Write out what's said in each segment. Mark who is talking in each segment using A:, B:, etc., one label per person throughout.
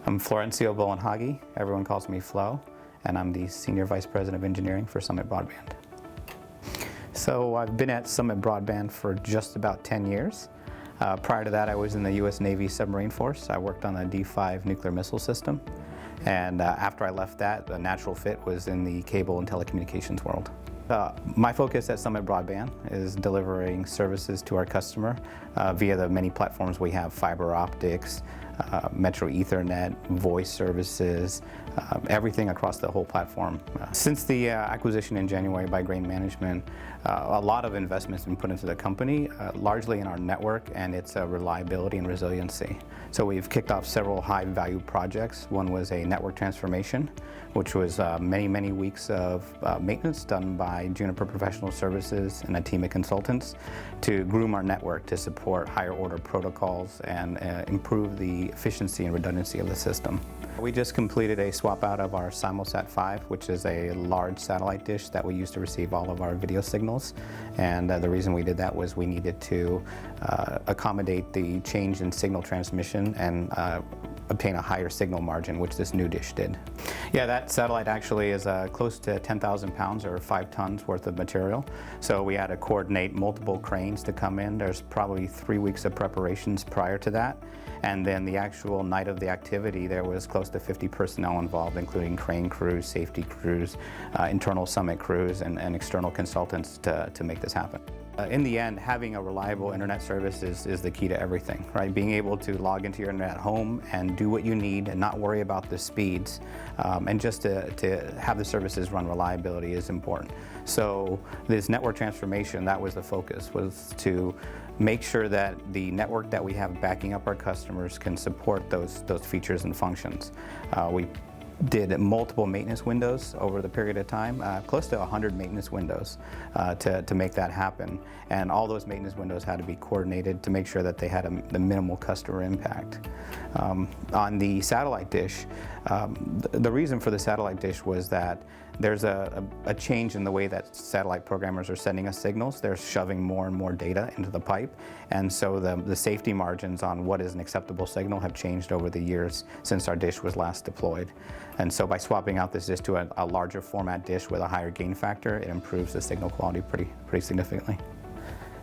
A: I'm Flo Bulanhagui. Everyone calls me Flo, and I'm the Senior Vice President of Engineering for Summit Broadband. So I've been at Summit Broadband for just about 10 years. Prior to that, I was in the U.S. Navy submarine force. I worked on a D5 nuclear missile system. And after I left that, the natural fit was in the cable and telecommunications world. My focus at Summit Broadband is delivering services to our customer via the many platforms we have: fiber optics, Metro Ethernet, voice services, everything across the whole platform. Since the acquisition in January by Grain Management, a lot of investments have been put into the company, largely in our network and its reliability and resiliency. So we've kicked off several high-value projects. One was a network transformation, which was many weeks of maintenance done by Juniper Professional Services and a team of consultants to groom our network to support higher order protocols and improve the efficiency and redundancy of the system. We just completed a swap out of our Simulsat 5, which is a large satellite dish that we use to receive all of our video signals. And the reason we did that was we needed to accommodate the change in signal transmission and obtain a higher signal margin, which this new dish did. Yeah, that satellite actually is close to 10,000 pounds or 5 tons worth of material. So we had to coordinate multiple cranes to come in. There's probably 3 weeks of preparations prior to that. And then the actual night of the activity, there was close to 50 personnel involved, including crane crews, safety crews, internal Summit crews, and external consultants to make this happen. In the end, having a reliable internet service is the key to everything, right? Being able to log into your internet at home and do what you need and not worry about the speeds, and just to have the services run reliability is important. So this network transformation, that was the focus, was to make sure that the network that we have backing up our customers can support those features and functions. We did multiple maintenance windows over the period of time, close to 100 maintenance windows to make that happen. And all those maintenance windows had to be coordinated to make sure that they had the minimal customer impact. On the satellite dish, the reason for the satellite dish was that there's a change in the way that satellite programmers are sending us signals. They're shoving more and more data into the pipe, and so the safety margins on what is an acceptable signal have changed over the years since our dish was last deployed. And so by swapping out this dish to a larger format dish with a higher gain factor, it improves the signal quality pretty significantly.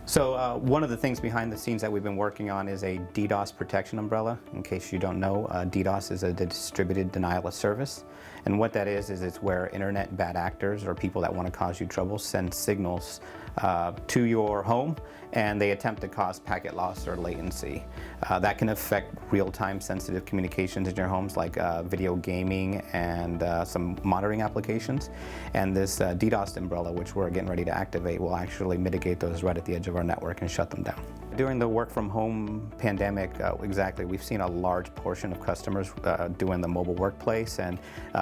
A: So one of the things behind the scenes that we've been working on is a DDoS protection umbrella. In case you don't know, DDoS is a distributed denial of service. And what that is it's where internet bad actors or people that want to cause you trouble send signals to your home, and they attempt to cause packet loss or latency. That can affect real-time sensitive communications in your homes, like video gaming and some monitoring applications. And this DDoS umbrella, which we're getting ready to activate, will actually mitigate those right at the edge of our network and shut them down. During the work from home pandemic, exactly, we've seen a large portion of customers doing the mobile workplace and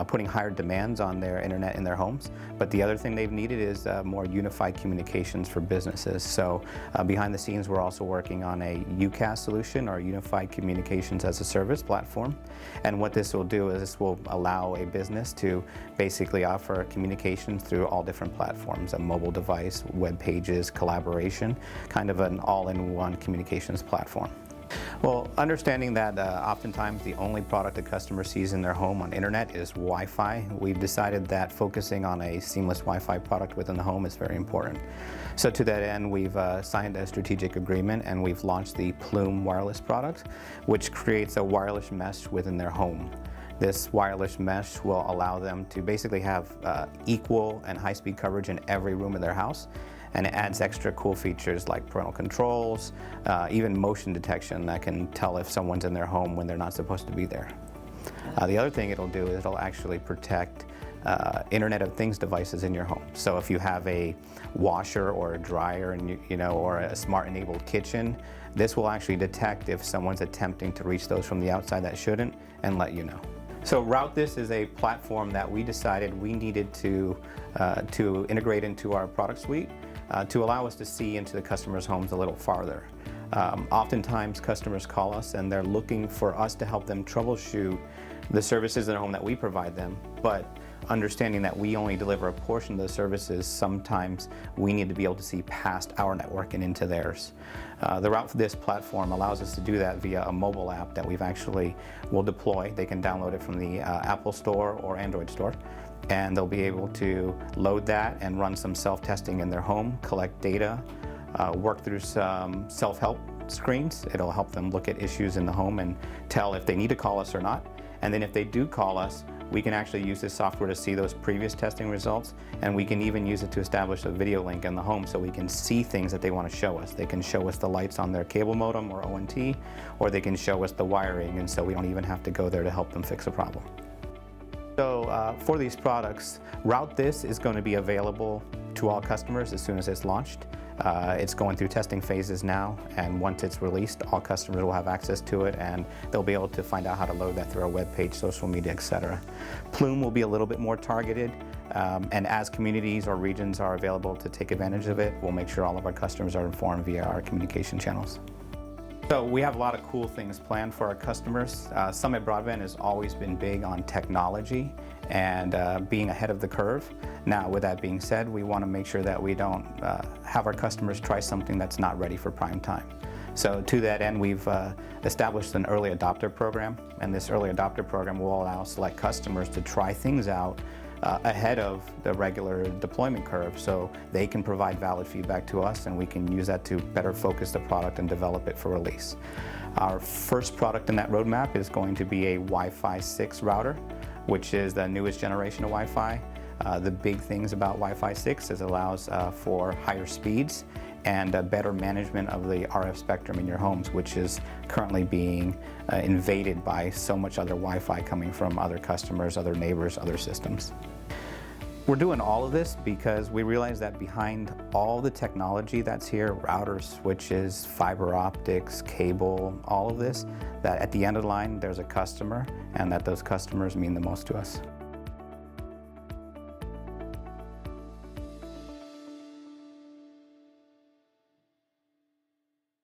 A: putting higher demands on their internet in their homes. But the other thing they've needed is more unified communications for businesses. So behind the scenes, we're also working on a UCaaS solution, or Unified Communications as a Service platform. And what this will do is this will allow a business to basically offer communications through all different platforms: a mobile device, web pages, collaboration, kind of an all-in-one communications platform. Well, understanding that oftentimes the only product a customer sees in their home on internet is Wi-Fi, we've decided that focusing on a seamless Wi-Fi product within the home is very important. So to that end, we've signed a strategic agreement and we've launched the Plume wireless product, which creates a wireless mesh within their home. This wireless mesh will allow them to basically have equal and high-speed coverage in every room of their house. And it adds extra cool features like parental controls, even motion detection that can tell if someone's in their home when they're not supposed to be there. The other thing it'll do is it'll actually protect Internet of Things devices in your home. So if you have a washer or a dryer and or a smart enabled kitchen, this will actually detect if someone's attempting to reach those from the outside that shouldn't and let you know. So RouteThis is a platform that we decided we needed to integrate into our product suite to allow us to see into the customers' homes a little farther. Oftentimes customers call us and they're looking for us to help them troubleshoot the services in their home that we provide them, but understanding that we only deliver a portion of the services, sometimes we need to be able to see past our network and into theirs. The Route for This platform allows us to do that via a mobile app that we've actually will deploy. They can download it from the Apple Store or Android Store, and they'll be able to load that and run some self-testing in their home, collect data, work through some self-help screens. It'll help them look at issues in the home and tell if they need to call us or not. And then if they do call us, we can actually use this software to see those previous testing results, and we can even use it to establish a video link in the home so we can see things that they want to show us. They can show us the lights on their cable modem or ONT, or they can show us the wiring, and so we don't even have to go there to help them fix a problem. So for these products, Route This is going to be available to all customers as soon as it's launched. It's going through testing phases now, and once it's released, all customers will have access to it, and they'll be able to find out how to load that through our webpage, social media, etc. Plume will be a little bit more targeted, and as communities or regions are available to take advantage of it, we'll make sure all of our customers are informed via our communication channels. So we have a lot of cool things planned for our customers. Summit Broadband has always been big on technology and being ahead of the curve. Now, with that being said, we want to make sure that we don't have our customers try something that's not ready for prime time. So to that end, we've established an early adopter program, and this early adopter program will allow select customers to try things out ahead of the regular deployment curve, so they can provide valid feedback to us, and we can use that to better focus the product and develop it for release. Our first product in that roadmap is going to be a Wi-Fi 6 router, which is the newest generation of Wi-Fi. The big things about Wi-Fi 6 is it allows for higher speeds and better management of the RF spectrum in your homes, which is currently being invaded by so much other Wi-Fi coming from other customers, other neighbors, other systems. We're doing all of this because we realize that behind all the technology that's here, routers, switches, fiber optics, cable, all of this, that at the end of the line there's a customer, and that those customers mean the most to us.